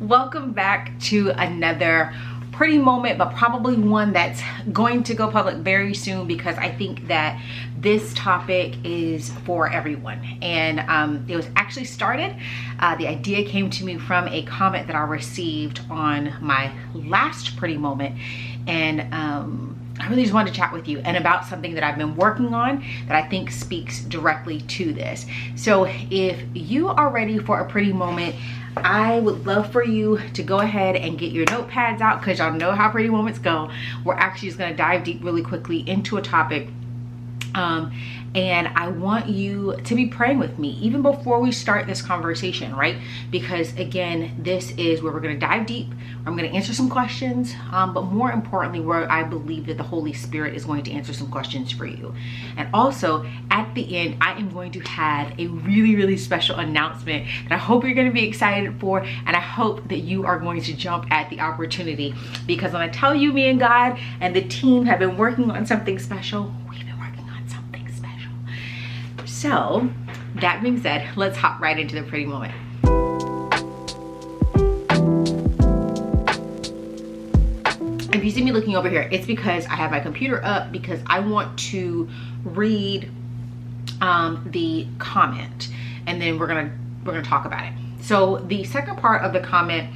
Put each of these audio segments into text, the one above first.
Welcome back to another pretty moment, but probably one that's going to go public very soon, because I think that this topic is for everyone. And it was actually started, the idea came to me from a comment that I received on my last pretty moment. And I really just wanted to chat with you and about something that I've been working on that I think speaks directly to this. So if you are ready for a pretty moment, I would love for you to go ahead and get your notepads out, because y'all know how pretty moments go. We're actually just going to dive deep really quickly into a topic. And I want you to be praying with me even before we start this conversation, right? Because again, this is where we're going to dive deep. I'm going to answer some questions, but more importantly, where I believe that the Holy Spirit is going to answer some questions for you. And also at the end, I am going to have a really, really special announcement that I hope you're going to be excited for. And I hope that you are going to jump at the opportunity, because when I tell you, me and God and the team have been working on something special, so that being said, let's hop right into the pretty moment. If you see me looking over here, it's because I have my computer up, because I want to read the comment, and then we're gonna talk about it. So the second part of the comment,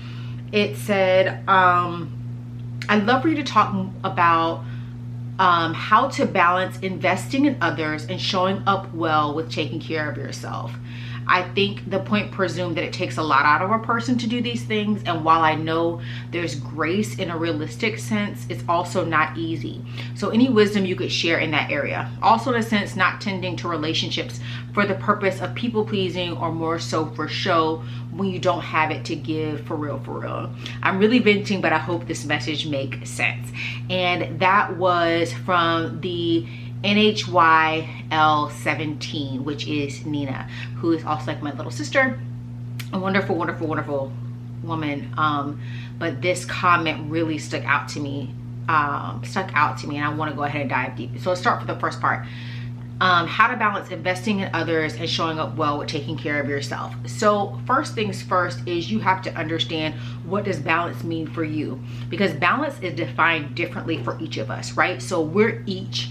it said, I'd love for you to talk about how to balance investing in others and showing up well with taking care of yourself. I think the point presumed that it takes a lot out of a person to do these things. And while I know there's grace in a realistic sense, it's also not easy. So any wisdom you could share in that area. Also, in a sense, not tending to relationships for the purpose of people pleasing, or more so for show, when you don't have it to give for real, for real. I'm really venting, but I hope this message makes sense. And that was from the NHYL 17, which is Nina, who is also like my little sister, a wonderful, wonderful, wonderful woman. But this comment really stuck out to me, and I want to go ahead and dive deep. So let's start with the first part. How to balance investing in others and showing up well with taking care of yourself. So first things first is you have to understand, what does balance mean for you? Because balance is defined differently for each of us, right? So we're each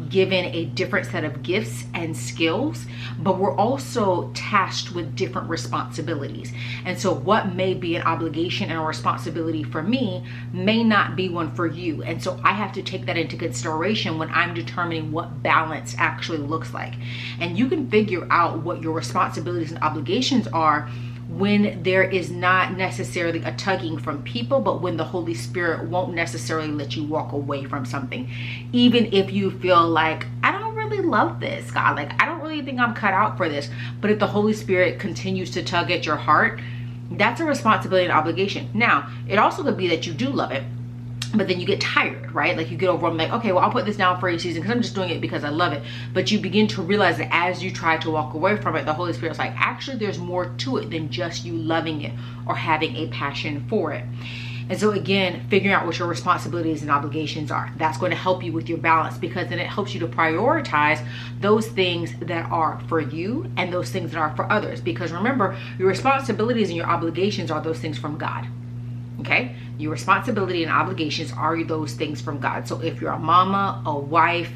given a different set of gifts and skills, but we're also tasked with different responsibilities. And so what may be an obligation and a responsibility for me may not be one for you. And so I have to take that into consideration when I'm determining what balance actually looks like. And you can figure out what your responsibilities and obligations are when there is not necessarily a tugging from people, but when the Holy Spirit won't necessarily let you walk away from something. Even if you feel like, I don't really love this, God, like I don't really think I'm cut out for this. But if the Holy Spirit continues to tug at your heart, that's a responsibility and obligation. Now, it also could be that you do love it, but then you get tired, right? Like you get overwhelmed, like, okay, well, I'll put this down for a season because I'm just doing it because I love it. But you begin to realize that as you try to walk away from it, the Holy Spirit's like, actually, there's more to it than just you loving it or having a passion for it. And so again, figuring out what your responsibilities and obligations are, that's going to help you with your balance, because then it helps you to prioritize those things that are for you and those things that are for others. Because remember, your responsibilities and your obligations are those things from God. Okay, your responsibility and obligations are those things from God. So if you're a mama, a wife,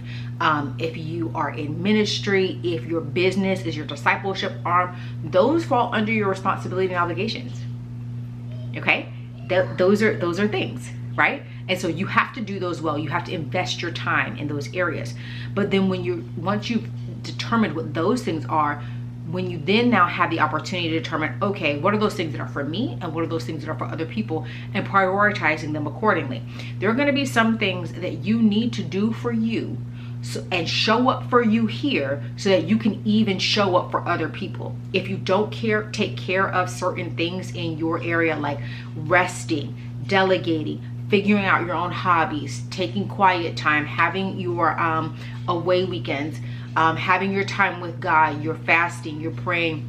if you are in ministry, if your business is your discipleship arm, those fall under your responsibility and obligations. Okay, those are things, right? And so you have to do those well. You have to invest your time in those areas. But then once you've determined what those things are, when you then now have the opportunity to determine, okay, what are those things that are for me and what are those things that are for other people, and prioritizing them accordingly. There are going to be some things that you need to do for you, and show up for you here, so that you can even show up for other people. If you don't take care of certain things in your area, like resting, delegating, figuring out your own hobbies, taking quiet time, having your away weekends, having your time with God, your fasting, your praying,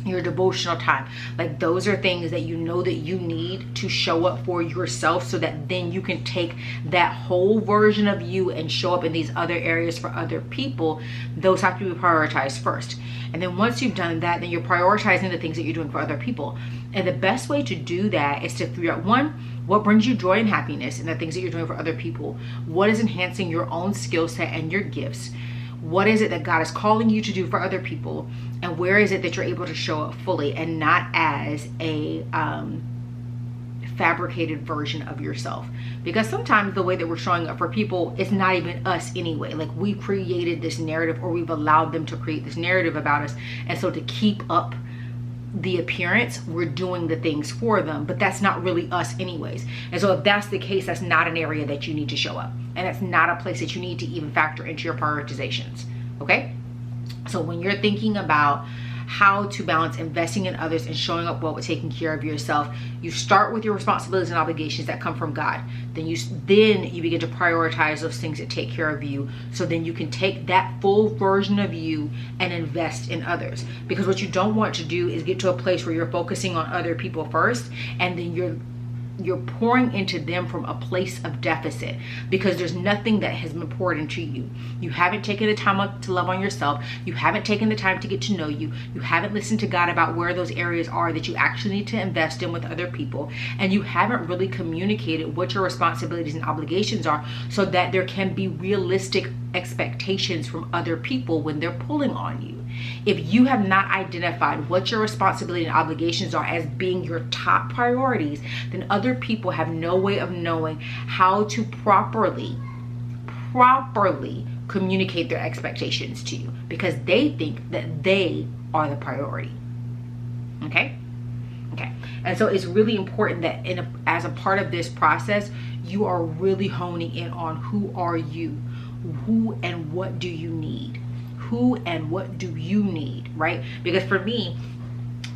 your devotional time, like those are things that you know that you need to show up for yourself, so that then you can take that whole version of you and show up in these other areas for other people. Those have to be prioritized first. And then once you've done that, then you're prioritizing the things that you're doing for other people. And the best way to do that is to figure out, one, what brings you joy and happiness in the things that you're doing for other people? What is enhancing your own skill set and your gifts? What is it that God is calling you to do for other people? And where is it that you're able to show up fully and not as a fabricated version of yourself? Because sometimes the way that we're showing up for people is not even us anyway. Like, we created this narrative, or we've allowed them to create this narrative about us. And so to keep up the appearance, we're doing the things for them, but that's not really us anyways. And so if that's the case, that's not an area that you need to show up, and that's not a place that you need to even factor into your prioritizations. Okay, so when you're thinking about how to balance investing in others and showing up well with taking care of yourself, you start with your responsibilities and obligations that come from God. Then you begin to prioritize those things that take care of you, so then you can take that full version of you and invest in others. Because what you don't want to do is get to a place where you're focusing on other people first, and then you're pouring into them from a place of deficit, because there's nothing that has been poured into you. You haven't taken the time to love on yourself. You haven't taken the time to get to know you. You haven't listened to God about where those areas are that you actually need to invest in with other people. And you haven't really communicated what your responsibilities and obligations are, so that there can be realistic expectations from other people when they're pulling on you. If you have not identified what your responsibility and obligations are as being your top priorities, then other people have no way of knowing how to properly communicate their expectations to you, because they think that they are the priority. Okay? And so it's really important that as a part of this process, you are really honing in on who are you, who and what do you need. Who and what do you need, right? Because for me,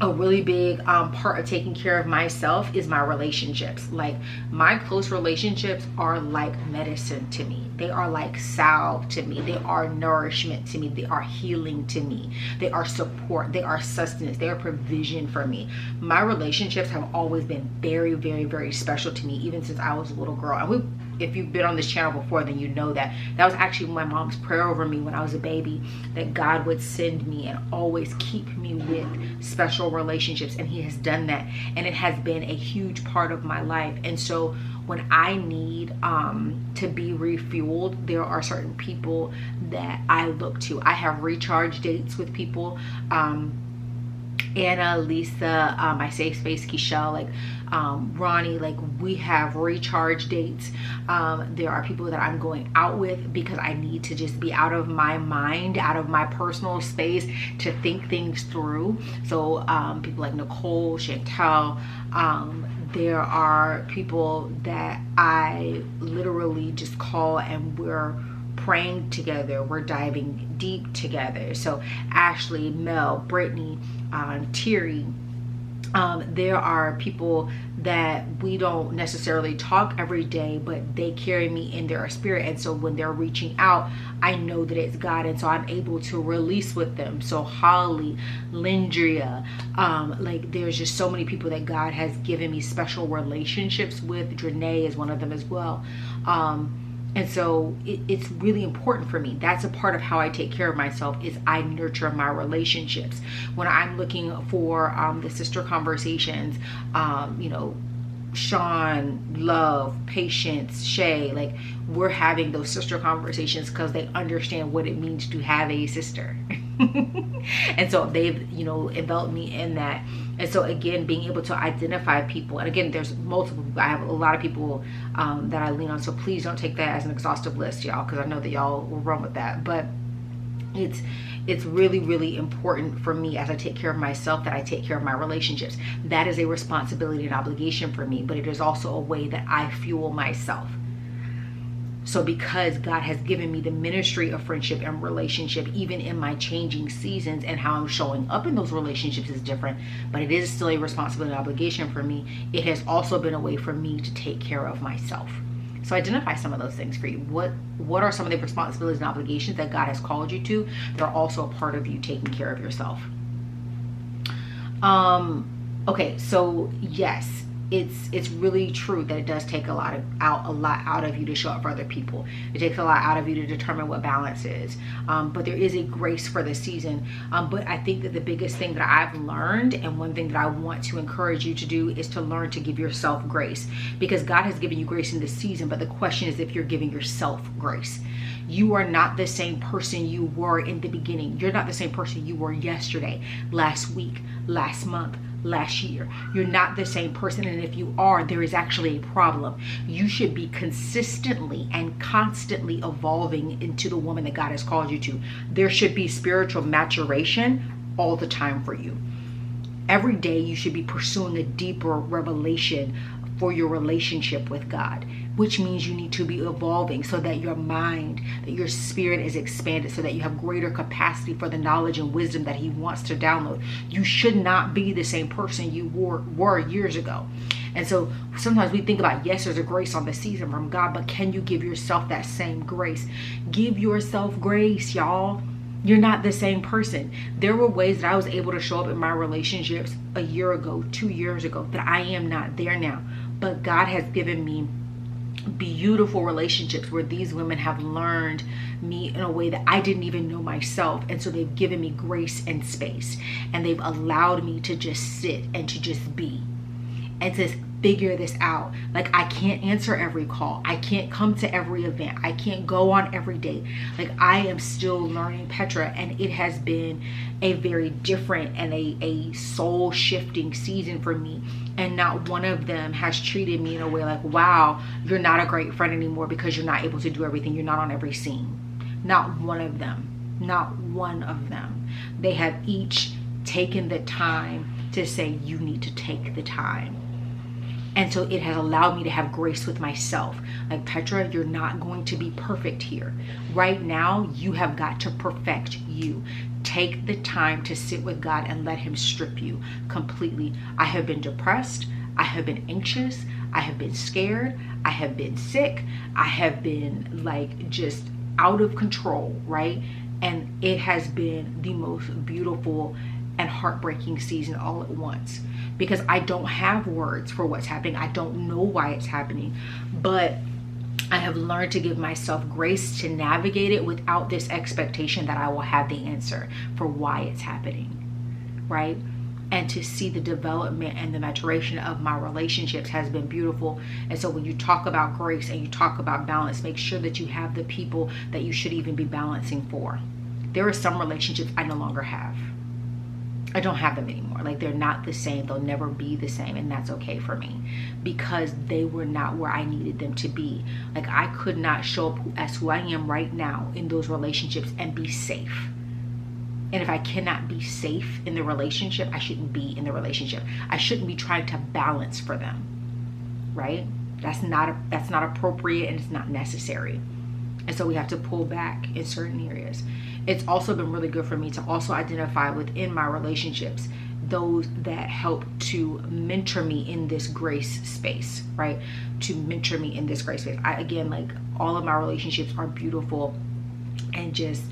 a really big part of taking care of myself is my relationships. Like, my close relationships are like medicine to me. They are like salve to me. They are nourishment to me. They are healing to me. They are support. They are sustenance. They are provision for me. My relationships have always been very, very, very special to me, even since I was a little girl. And if you've been on this channel before, then you know that was actually my mom's prayer over me when I was a baby, that God would send me and always keep me with special relationships. And he has done that, and it has been a huge part of my life. And so when I need to be refueled, there are certain people that I look to. I have recharge dates with people. Anna, Lisa, my safe space, Keishelle, like Ronnie, like, we have recharge dates. There are people that I'm going out with because I need to just be out of my mind, out of my personal space, to think things through. So people like Nicole, Chantel, there are people that I literally just call and we're praying together, we're diving deep together. So Ashley, Mel, Brittany, Terry, there are people that we don't necessarily talk every day, but they carry me in their spirit. And so when they're reaching out, I know that it's God, and so I'm able to release with them. So Holly, Lindria, like, there's just so many people that God has given me special relationships with. Drene is one of them as well. And so it's really important for me. That's a part of how I take care of myself, is I nurture my relationships. When I'm looking for the sister conversations, you know, Sean, Love, Patience, Shay, like, we're having those sister conversations because they understand what it means to have a sister. And so they've, you know, enveloped me in that. And so again, being able to identify people, and again, there's multiple people. I have a lot of people that I lean on, so please don't take that as an exhaustive list, y'all, because I know that y'all will run with that. But it's really, really important for me, as I take care of myself, that I take care of my relationships. That is a responsibility and obligation for me, but it is also a way that I fuel myself. So because God has given me the ministry of friendship and relationship, even in my changing seasons, and how I'm showing up in those relationships is different, but it is still a responsibility and obligation for me. It has also been a way for me to take care of myself. So identify some of those things for you. What are some of the responsibilities and obligations that God has called you to? They're also a part of you taking care of yourself. Okay, so yes, it's really true that it does take a lot out of you to show up for other people. It takes a lot out of you to determine what balance is. But there is a grace for the season. But I think that the biggest thing that I've learned, and one thing that I want to encourage you to do, is to learn to give yourself grace, because God has given you grace in this season. But the question is if you're giving yourself grace. You are not the same person you were in the beginning. You're not the same person you were yesterday, last week, last month, last year. You're not the same person, and if you are, there is actually a problem. You should be consistently and constantly evolving into the woman that God has called you to. There should be spiritual maturation all the time for you. Every day you should be pursuing a deeper revelation for your relationship with God, which means you need to be evolving so that your mind, that your spirit is expanded, so that you have greater capacity for the knowledge and wisdom that He wants to download. You should not be the same person you were years ago. And so sometimes we think about, yes, there's a grace on the season from God, but can you give yourself that same grace? Give yourself grace, y'all. You're not the same person. There were ways that I was able to show up in my relationships a year ago, 2 years ago, that I am not there now. But God has given me beautiful relationships where these women have learned me in a way that I didn't even know myself. And so they've given me grace and space, and they've allowed me to just sit and to just be and to figure this out. Like, I can't answer every call. I can't come to every event. I can't go on every date. Like, I am still learning Petra, and it has been a very different and a soul shifting season for me. And not one of them has treated me in a way like, wow, you're not a great friend anymore because you're not able to do everything. You're not on every scene. Not one of them. Not one of them. They have each taken the time to say, you need to take the time. And so it has allowed me to have grace with myself. Like, Petra, you're not going to be perfect here. Right now, you have got to perfect you. Take the time to sit with God and let Him strip you completely. I have been depressed. I have been anxious. I have been scared. I have been sick. I have been like just out of control, right? And it has been the most beautiful and heartbreaking season all at once, because I don't have words for what's happening. I don't know why it's happening, but I have learned to give myself grace to navigate it without this expectation that I will have the answer for why it's happening, right? And to see the development and the maturation of my relationships has been beautiful. And so when you talk about grace and you talk about balance, make sure that you have the people that you should even be balancing for. There are some relationships I no longer have. I don't have them anymore. Like, they're not the same. They'll never be the same. And that's okay for me, because they were not where I needed them to be. Like, I could not show up as who I am right now in those relationships and be safe. And if I cannot be safe in the relationship, I shouldn't be in the relationship. I shouldn't be trying to balance for them, right? That's not appropriate, and it's not necessary. And so we have to pull back in certain areas. It's also been really good for me to also identify within my relationships those that help to mentor me in this grace space, right? To mentor me in this grace space. Again, like, all of my relationships are beautiful, and just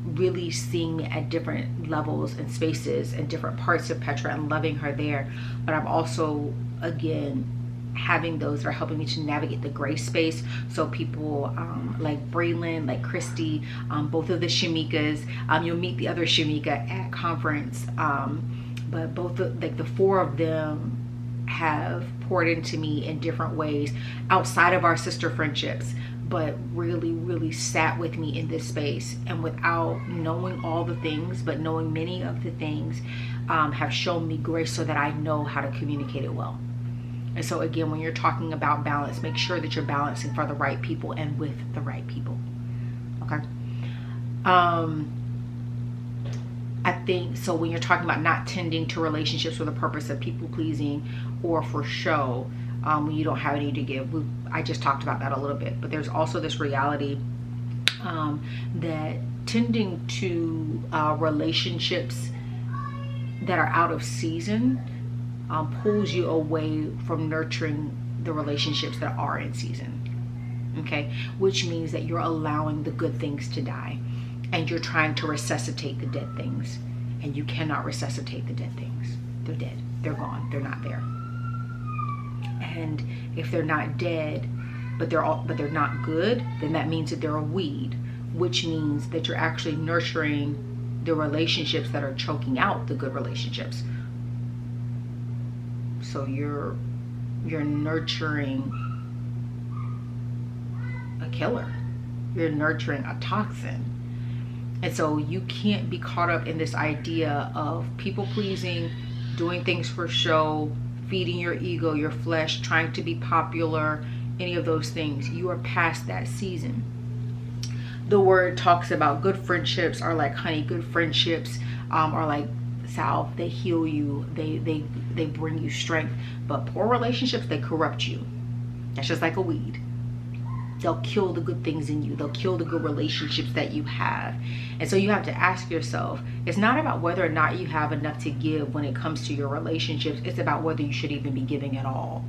really seeing me at different levels and spaces and different parts of Petra and loving her there. But I'm also, again, having those that are helping me to navigate the grace space. So people like Braylon, like Christy, both of the Shamikas. You'll meet the other Shamika at conference, but both the four of them have poured into me in different ways outside of our sister friendships, but really sat with me in this space, and without knowing all the things, but knowing many of the things, have shown me grace so that I know how to communicate it well. And so again, when you're talking about balance, make sure that you're balancing for the right people and with the right people. Okay. I think so when you're talking about not tending to relationships for the purpose of people pleasing or for show, when you don't have any to give, I just talked about that a little bit, but there's also this reality that tending to relationships that are out of season pulls you away from nurturing the relationships that are in season. Okay, which means that you're allowing the good things to die, and you're trying to resuscitate the dead things, and you cannot resuscitate the dead things. They're dead. They're gone. They're not there. And if they're not dead, but they're not good, then that means that they're a weed, which means that you're actually nurturing the relationships that are choking out the good relationships. So you're nurturing a killer. You're nurturing a toxin. And so you can't be caught up in this idea of people pleasing, doing things for show, feeding your ego, your flesh, trying to be popular, any of those things. You are past that season. The word talks about good friendships are like honey. Good friendships are like salve. They heal you. They bring you strength. But poor relationships, they corrupt you. That's just like a weed. They'll kill the good things in you. They'll kill the good relationships that you have. And so you have to ask yourself, it's not about whether or not you have enough to give when it comes to your relationships. It's about whether you should even be giving at all.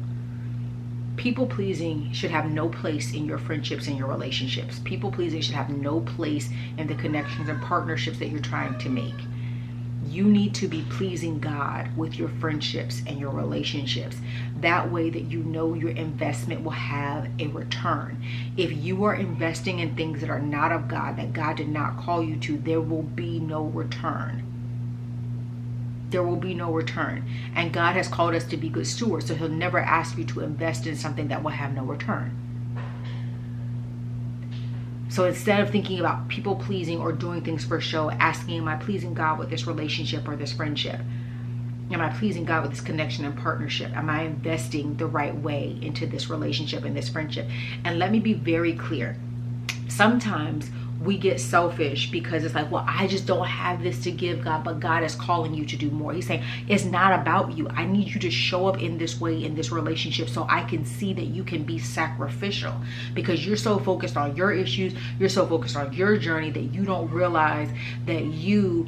People pleasing should have no place in your friendships and your relationships. People pleasing should have no place in the connections and partnerships that you're trying to make. You need to be pleasing God with your friendships and your relationships. That way that you know your investment will have a return. If you are investing in things that are not of God, that God did not call you to, there will be no return. There will be no return. And God has called us to be good stewards, so he'll never ask you to invest in something that will have no return. So instead of thinking about people pleasing or doing things for show, asking, am I pleasing God with this relationship or this friendship? Am I pleasing God with this connection and partnership? Am I investing the right way into this relationship and this friendship? And let me be very clear. Sometimes we get selfish because it's like, well, I just don't have this to give God, but God is calling you to do more. He's saying, it's not about you. I need you to show up in this way in this relationship so I can see that you can be sacrificial, because you're so focused on your issues. You're so focused on your journey that you don't realize that you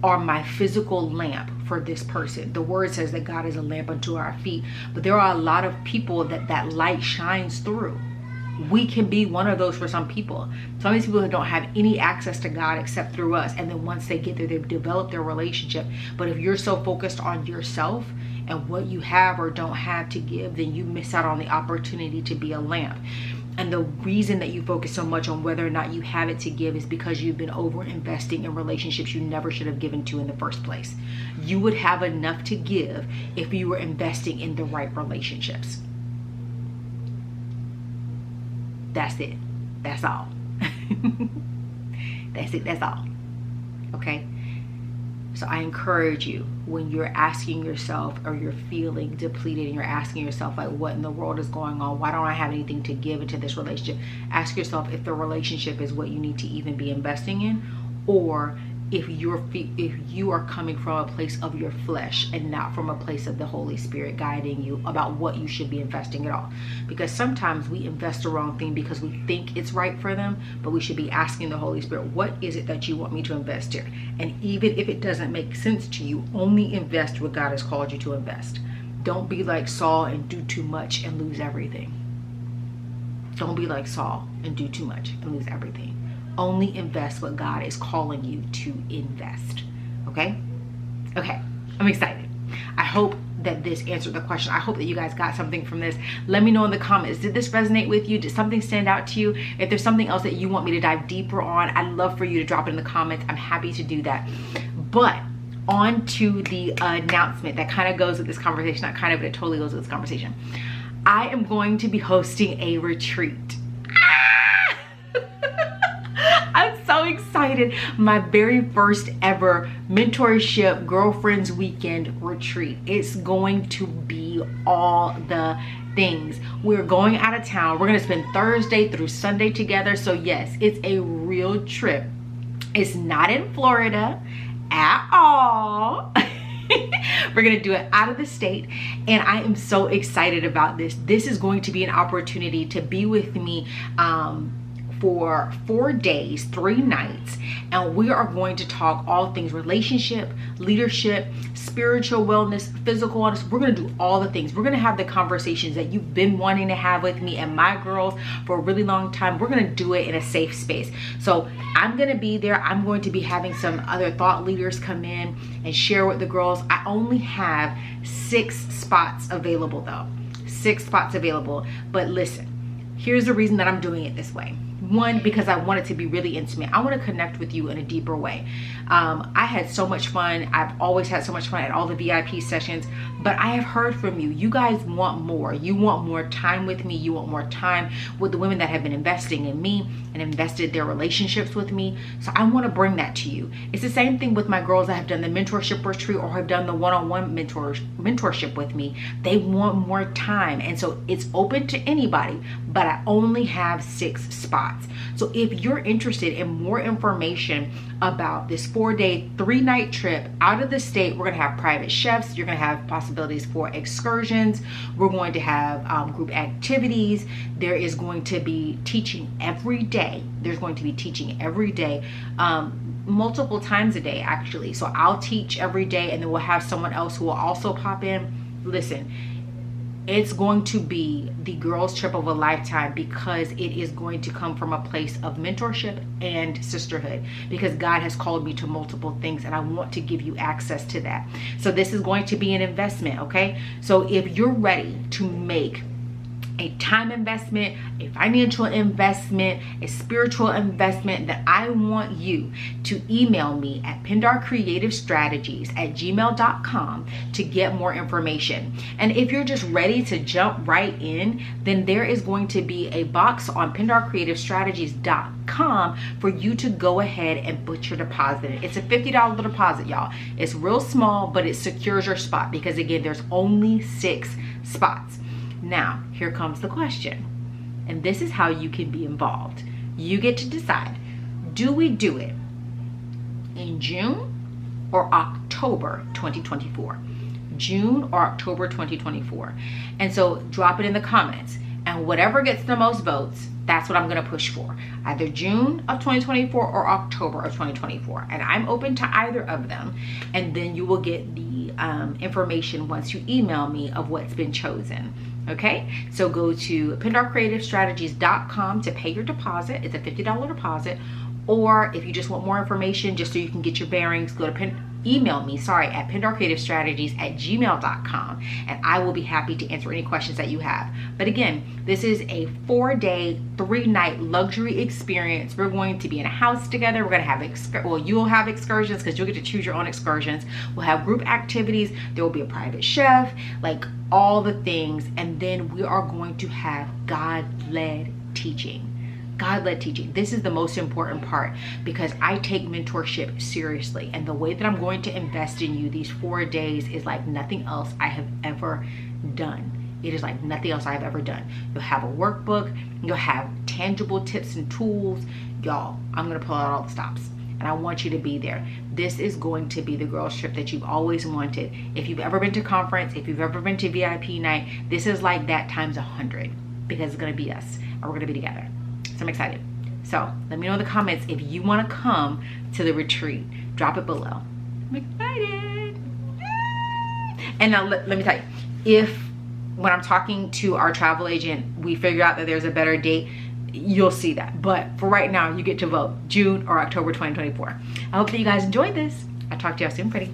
are my physical lamp for this person. The word says that God is a lamp unto our feet, but there are a lot of people that light shines through. We can be one of those for some people. Some of these people that don't have any access to God except through us. And then once they get there, they've developed their relationship. But if you're so focused on yourself and what you have or don't have to give, then you miss out on the opportunity to be a lamp. And the reason that you focus so much on whether or not you have it to give is because you've been over investing in relationships you never should have given to in the first place. You would have enough to give if you were investing in the right relationships. That's it. That's all. That's it. That's all. Okay? So I encourage you, when you're asking yourself or you're feeling depleted and you're asking yourself, like, what in the world is going on? Why don't I have anything to give into this relationship? Ask yourself if the relationship is what you need to even be investing in, or if you are coming from a place of your flesh and not from a place of the Holy Spirit guiding you about what you should be investing at all. Because sometimes we invest the wrong thing because we think it's right for them, but we should be asking the Holy Spirit, what is it that you want me to invest here? And even if it doesn't make sense to you, only invest what God has called you to invest. Don't be like Saul and do too much and lose everything. Don't be like Saul and do too much and lose everything. Only invest what God is calling you to invest. Okay? Okay. I'm excited. I hope that this answered the question. I hope that you guys got something from this. Let me know in the comments. Did this resonate with you? Did something stand out to you? If there's something else that you want me to dive deeper on, I'd love for you to drop it in the comments. I'm happy to do that. But on to the announcement that kind of goes with this conversation. Not kind of, but it totally goes with this conversation. I am going to be hosting a retreat. I'm so excited. My very first ever mentorship girlfriends weekend retreat. It's going to be all the things. We're going out of town. We're going to spend Thursday through Sunday together. So yes, it's a real trip. It's not in Florida at all. We're going to do it out of the state, and I am so excited about this. This is going to be an opportunity to be with me for 4 days, 3 nights, and we are going to talk all things relationship, leadership, spiritual wellness, physical wellness. We're going to do all the things. We're going to have the conversations that you've been wanting to have with me and my girls for a really long time. We're going to do it in a safe space. So I'm going to be there. I'm going to be having some other thought leaders come in and share with the girls. I only have 6 spots available though. 6 spots available. But listen, here's the reason that I'm doing it this way. One, because I want it to be really intimate. I want to connect with you in a deeper way. I had so much fun. I've always had so much fun at all the VIP sessions, but I have heard from you. You guys want more. You want more time with me. You want more time with the women that have been investing in me and invested their relationships with me. So I want to bring that to you. It's the same thing with my girls that have done the mentorship retreat or have done the one-on-one mentorship with me. They want more time. And so it's open to anybody, but I only have 6 spots. So if you're interested in more information about this 4-day, 3-night trip out of the state, we're going to have private chefs. You're going to have possibilities for excursions. We're going to have group activities. There is going to be teaching every day. There's going to be teaching every day, multiple times a day, actually. So I'll teach every day, and then we'll have someone else who will also pop in. Listen, it's going to be the girls' trip of a lifetime, because it is going to come from a place of mentorship and sisterhood, because God has called me to multiple things and I want to give you access to that. So this is going to be an investment, okay? So if you're ready to make a time investment, a financial investment, a spiritual investment, then I want you to email me at pindarcreativestrategies@gmail.com to get more information. And if you're just ready to jump right in, then there is going to be a box on pindarcreativestrategies.com for you to go ahead and put your deposit in. It's a $50 deposit, y'all. It's real small, but it secures your spot, because again, there's only 6 spots. Now, here comes the question, and this is how you can be involved. You get to decide, do we do it in June or October 2024? June or October 2024? And so drop it in the comments, and whatever gets the most votes, that's what I'm going to push for. Either June of 2024 or October of 2024. And I'm open to either of them. And then you will get the information once you email me of what's been chosen. Okay, so go to pindarcreativestrategies.com to pay your deposit. It's a $50 deposit. Or if you just want more information, just so you can get your bearings, go to email me, at pindarcreativestrategies@gmail.com, and I will be happy to answer any questions that you have. But again, this is a 4-day, 3-night luxury experience. We're going to be in a house together. We're going to have, you'll have excursions, because you'll get to choose your own excursions. We'll have group activities. There will be a private chef, like all the things. And then we are going to have God-led teaching. God-led teaching. This is the most important part, because I take mentorship seriously, and the way that I'm going to invest in you these 4 days is like nothing else I have ever done. It is like nothing else I've ever done. You'll have a workbook. You'll have tangible tips and tools. Y'all, I'm going to pull out all the stops, and I want you to be there. This is going to be the girls' trip that you've always wanted. If you've ever been to conference, if you've ever been to VIP night, this is like that times 100, because it's going to be us, and we're going to be together. So I'm excited. So let me know in the comments if you want to come to the retreat. Drop it below. I'm excited. And now let me tell you, if when I'm talking to our travel agent, we figure out that there's a better date, you'll see that. But for right now, you get to vote June or October 2024. I hope that you guys enjoyed this. I'll talk to y'all soon, pretty.